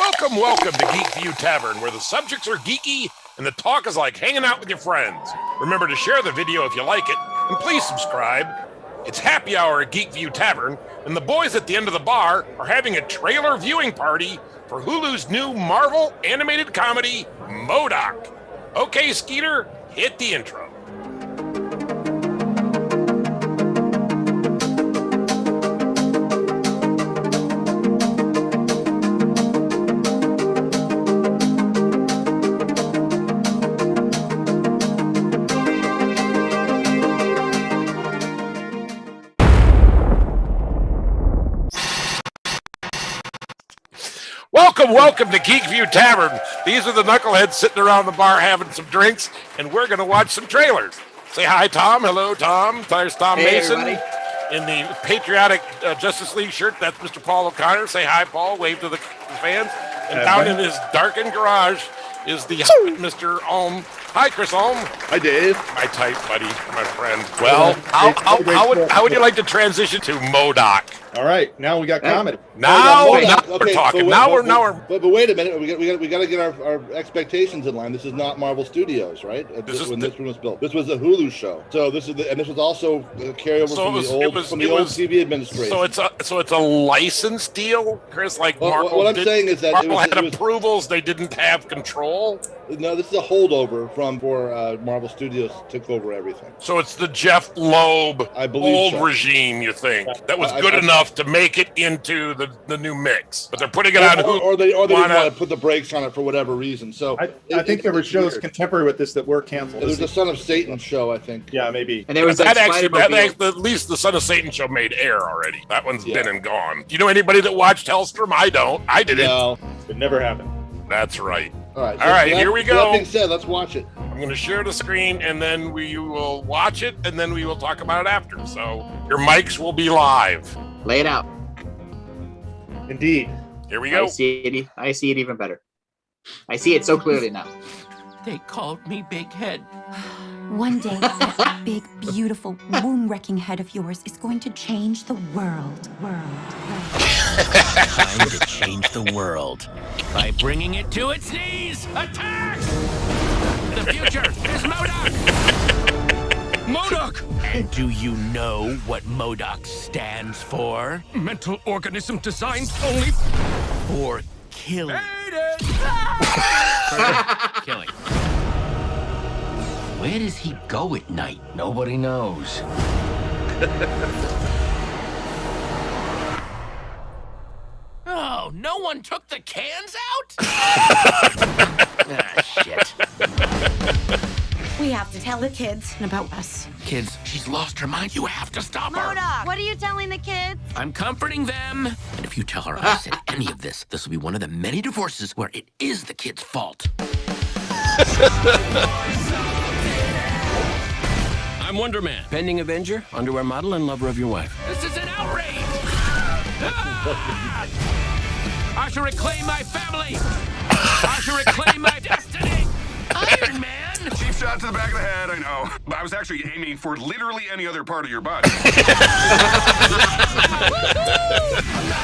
Welcome to Geekview Tavern, where the subjects are geeky and the talk is like hanging out with your friends. Remember to share the video if you like it, and please subscribe. It's happy hour at Geekview Tavern, and the boys at the end of the bar are having a trailer viewing party for Hulu's new Marvel animated comedy, M.O.D.O.K. Okay, Skeeter, hit the intro. Welcome to Geekview Tavern. These are the knuckleheads sitting around the bar having some drinks, and we're going to watch some trailers. Say hi, Tom. Hello, Tom. There's Tom Mason. Everybody. In the patriotic Justice League shirt. That's Mr. Paul O'Connor. Say hi, Paul. Wave to the fans. And down in his darkened garage is the Mr. Ulm. Hi, Chris Ulm. Hi, Dave. My tight buddy, my friend. Well, how would you like to transition to M.O.D.O.K? All right, now we got comedy. Now we're But talking. wait a minute. We got to get our expectations in line. This is not Marvel Studios, right? This one was built. This was a Hulu show. So this was also a carryover from the old TV administration. So it's a license deal, Chris. Like Marvel. What I'm saying is that Marvel had approvals. They didn't have control. No, this is a holdover for Marvel Studios took over everything. So it's the Jeph Loeb old so. regime, you think, that was good enough to make it into the new mix, but they're putting it on Hulu. Or they didn't want to put the brakes on it for whatever reason. So I think there were shows contemporary with this that were canceled. There was a Son of Satan show, I think. Yeah, maybe. And there was at least the Son of Satan show made air already. That one's been and gone. Do you know anybody that watched Hellstrom? I don't. I didn't. No. It never happened. That's right. All right, here we go. That being said, let's watch it. I'm going to share the screen, and then we will watch it, and then we will talk about it after. So your mics will be live. Lay it out. Indeed. Here we go. I see it even better. I see it so clearly now. They called me Big Head. One day, that big, beautiful, womb-wrecking head of yours is going to change the world. Time to change the world by bringing it to its knees. Attack! The future is M.O.D.O.K. M.O.D.O.K. And do you know what M.O.D.O.K. stands for? Mental organism designed only for killing. Killing. Where does he go at night? Nobody knows. Oh, no one took the cans out? Shit. We have to tell the kids about us. Kids, she's lost her mind. You have to stop her. M.O.D.O.K., what are you telling the kids? I'm comforting them. And if you tell her I said any of this, this will be one of the many divorces where it is the kid's fault. I'm Wonder Man, pending Avenger, underwear model, and lover of your wife. This is an outrage! I shall reclaim my family! I shall reclaim my destiny! Iron Man! Cheap shot to the back of the head, I know. But I was actually aiming for literally any other part of your body.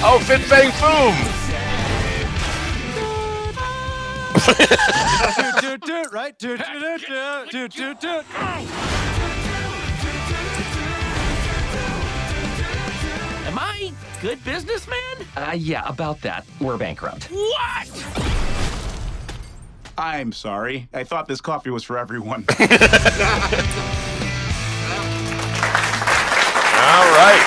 Oh, Fang Foom! Right? Am I good businessman? Yeah, about that. We're bankrupt. What? I'm sorry. I thought this coffee was for everyone. All right.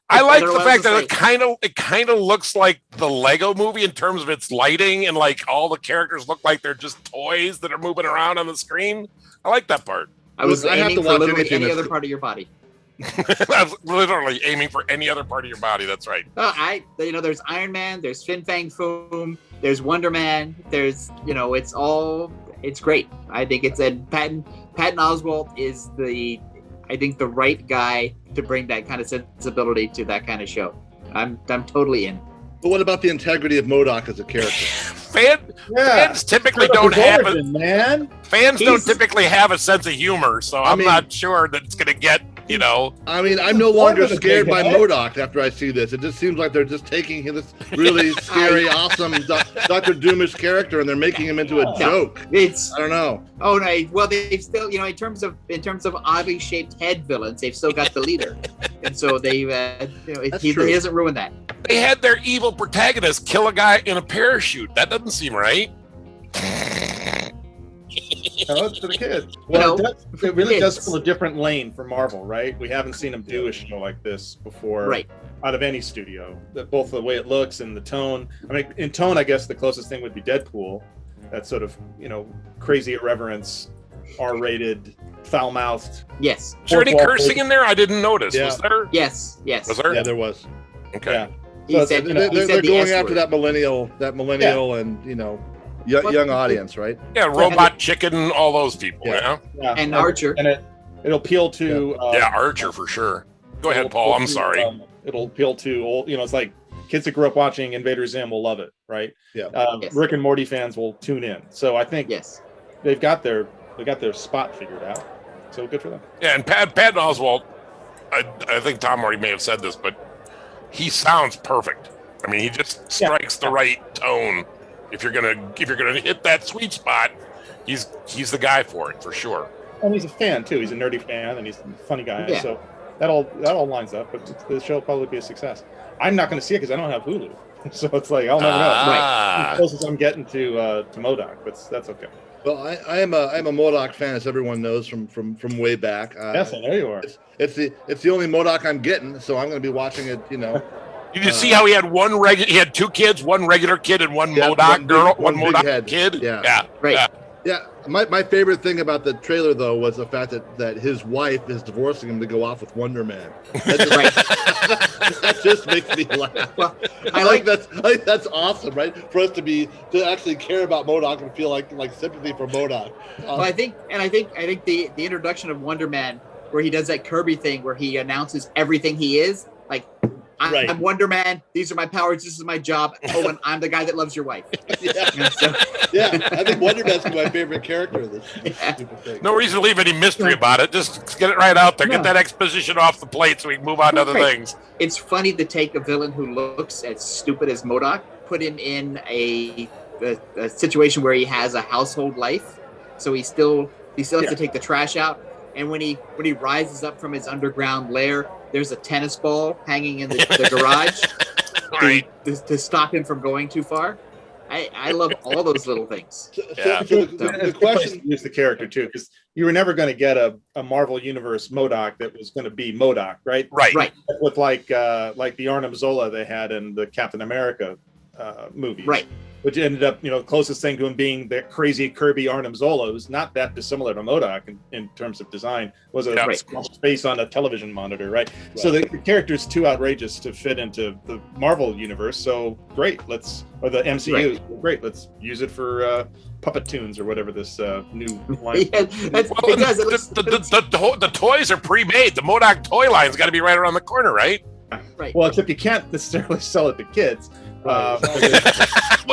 I like the fact that it kind of looks like the Lego movie in terms of its lighting, and like all the characters look like they're just toys that are moving around on the screen. I like that part. I was aiming for literally any that's other part of your body. I was literally aiming for any other part of your body. That's right. There's Iron Man, there's Fang Foom, there's Wonder Man, there's, it's great. I think Patton Oswalt is the right guy to bring that kind of sensibility to that kind of show. I'm totally in. But what about the integrity of M.O.D.O.K. as a character? Fans typically don't have man. Fans don't typically have a sense of humor, so I'm not sure that it's going to get You know, I mean, I'm no longer scared by M.O.D.O.K. after I see this. It just seems like they're just taking this really scary, awesome Dr. Doomish character and they're making him into a joke. I don't know. Oh no! Well, they've still, in terms of oddly shaped head villains, they've still got the leader, and so they've, he hasn't ruined that. They had their evil protagonist kill a guy in a parachute. That doesn't seem right. No, it's for the kids. Well, it really does fill a different lane for Marvel, right? We haven't seen them do a show like this before, right? Out of any studio, both the way it looks and the tone. I mean, in tone, I guess the closest thing would be Deadpool. That sort of, crazy irreverence, R-rated, foul-mouthed. Yes. Is there any cursing in there? I didn't notice. Yeah. Was there? Yes. Was there? Yeah, there was. Okay. Yeah. So they're going after that millennial, and young audience, right? Yeah, Robot Chicken, all those people. Yeah. And Archer. And it'll appeal to. Archer for sure. Go ahead, Paul. I'm sorry. It'll appeal to old. It's like kids that grew up watching Invader Zim will love it, right? Yeah. Rick and Morty fans will tune in. So I think they've got their spot figured out. So good for them. Yeah, and Patton Oswalt, I think Tom already may have said this, but he sounds perfect. I mean, he just strikes the right tone. If you're gonna hit that sweet spot, he's the guy for it for sure. And he's a fan too. He's a nerdy fan, and he's a funny guy. Yeah. So that all lines up. But the show will probably be a success. I'm not going to see it because I don't have Hulu, so it's like I'll never know. Right. The closest I'm getting to M.O.D.O.K, but that's okay. Well, I'm a M.O.D.O.K fan, as everyone knows from way back. Yes, I know you are. It's the only M.O.D.O.K I'm getting, so I'm going to be watching it. Did you see how he had he had two kids, one regular kid and one M.O.D.O.K girl, one M.O.D.O.K kid? Yeah. Right. Yeah. My favorite thing about the trailer, though, was the fact that his wife is divorcing him to go off with Wonder Man. That just makes me laugh. Well, I think that's awesome, right? For us to actually care about M.O.D.O.K and feel like sympathy for M.O.D.O.K. Well, I think the introduction of Wonder Man, where he does that Kirby thing, where he announces everything he is, like. I'm Wonder Man. These are my powers. This is my job. Oh, and I'm the guy that loves your wife. I think Wonder Man's my favorite character of this stupid thing. No reason to leave any mystery about it. Just get it right out there. Get that exposition off the plate so we can move on to other things. It's funny to take a villain who looks as stupid as M.O.D.O.K, put him in a situation where he has a household life, so he still has to take the trash out. And when he rises up from his underground lair, there's a tennis ball hanging in the garage to stop him from going too far. I love all those little things. The question is the character too, because you were never going to get a Marvel Universe M.O.D.O.K that was going to be M.O.D.O.K, right? Right. With like the Arnim Zola they had in the Captain America movies. Right. Which ended up, closest thing to him being that crazy Kirby Arnim Zola. It was not that dissimilar to M.O.D.O.K in terms of design. Was a space on a television monitor, right? So the character's too outrageous to fit into the Marvel universe. So great, or the MCU. Great, let's use it for Puppet Tunes or whatever this new line. The toys are pre-made. The M.O.D.O.K toy line's got to be right around the corner, right? Right. Well, except you can't necessarily sell it to kids. Well,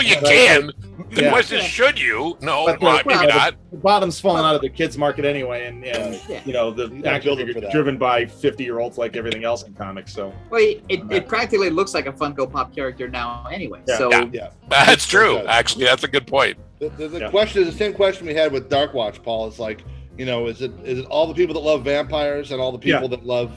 you can. The question is, should you? No, maybe not. The bottom's falling out of the kids' market anyway, and the action figures driven by 50-year-olds like everything else in comics. So, well, it practically looks like a Funko Pop character now anyway. That's true. Actually, that's a good point. The question is the same question we had with Dark Watch, Paul. It's like, is it all the people that love vampires and all the people that love,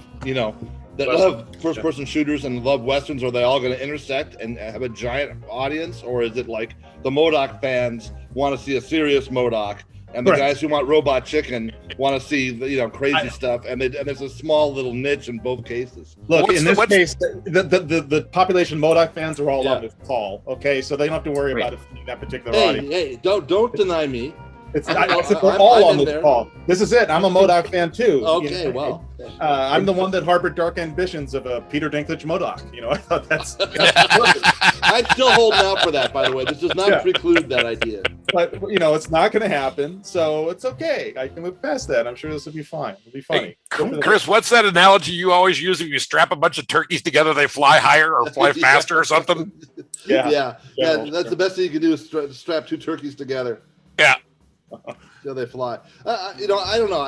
that love first-person shooters and love westerns, are they all going to intersect and have a giant audience, or is it like the M.O.D.O.K fans want to see a serious M.O.D.O.K, and the guys who want Robot Chicken want to see crazy stuff, and there's a small little niche in both cases. Look, in this case, the population M.O.D.O.K fans are all on this call, okay, so they don't have to worry about it in that particular audience. Hey, don't deny me. We're all on this call. This is it. I'm a M.O.D.O.K fan too. Okay, well, I'm the one that harbored dark ambitions of a Peter Dinklage M.O.D.O.K. I thought that's I'm still holding out for that. By the way, this does not preclude that idea. But it's not going to happen, so it's okay. I can move past that. I'm sure this will be fine. It'll be funny. Hey, Chris, what's that analogy you always use? If you strap a bunch of turkeys together, they fly higher or fly faster or something. Yeah. That's the best thing you can do is strap two turkeys together. Yeah. Yeah, they fly. I don't know.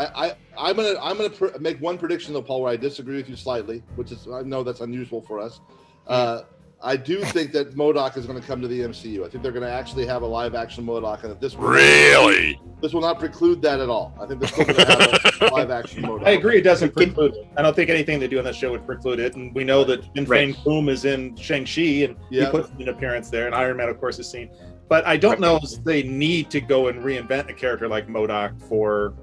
I'm gonna make one prediction though, Paul, where I disagree with you slightly, which is I know that's unusual for us. I do think that M.O.D.O.K is going to come to the MCU. I think they're going to actually have a live-action M.O.D.O.K, and if this will not preclude that at all. I think they're still going to have a live-action M.O.D.O.K. I agree, it doesn't preclude it. I don't think anything they do in the show would preclude it. And we know that Fang Foom is in Shang-Chi, and he puts an appearance there, and Iron Man, of course, is seen. But I don't know if they need to go and reinvent a character like M.O.D.O.K for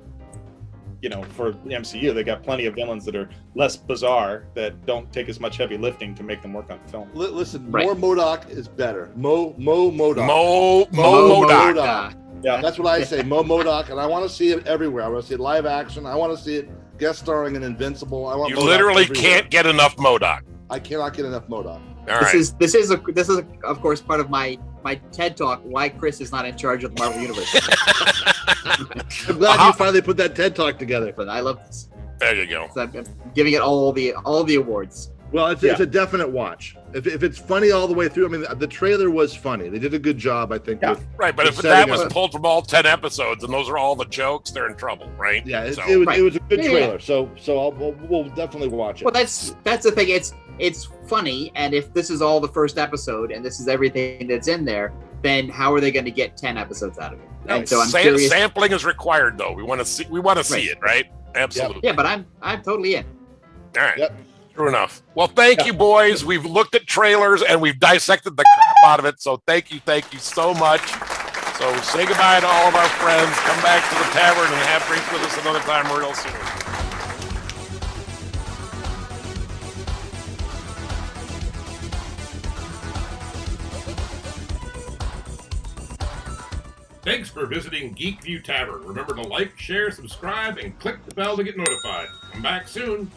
the MCU. They got plenty of villains that are less bizarre, that don't take as much heavy lifting to make them work on film. Listen, more M.O.D.O.K is better. M.O.D.O.K. M.O.D.O.K. Yeah, that's what I say. M.O.D.O.K, and I want to see it everywhere. I want to see it live action. I want to see it guest starring in Invincible. I want. You literally can't get enough M.O.D.O.K. I cannot get enough M.O.D.O.K. This is of course part of my TED talk. Why Chris is not in charge of the Marvel Universe. I'm glad you finally put that TED talk together. But I love this. There you go. So I'm giving it all the awards. Well, it's a definite watch. If it's funny all the way through, I mean, the trailer was funny. They did a good job, I think. Yeah. Right, but if that was pulled from all 10 episodes and those are all the jokes, they're in trouble, right? Yeah, it was a good trailer. So we'll definitely watch it. Well, that's the thing. It's funny, and if this is all the first episode and this is everything that's in there, then how are they going to get 10 episodes out of it? And so I'm curious. Sampling is required, though. We want to see it, right? Absolutely. Yeah, but I'm totally in. All right. Yep. True enough. Well, thank you, boys. We've looked at trailers and we've dissected the crap out of it. So thank you so much. So say goodbye to all of our friends. Come back to the tavern and have drinks with us another time real soon. Thanks for visiting Geekview Tavern. Remember to like, share, subscribe, and click the bell to get notified. Come back soon.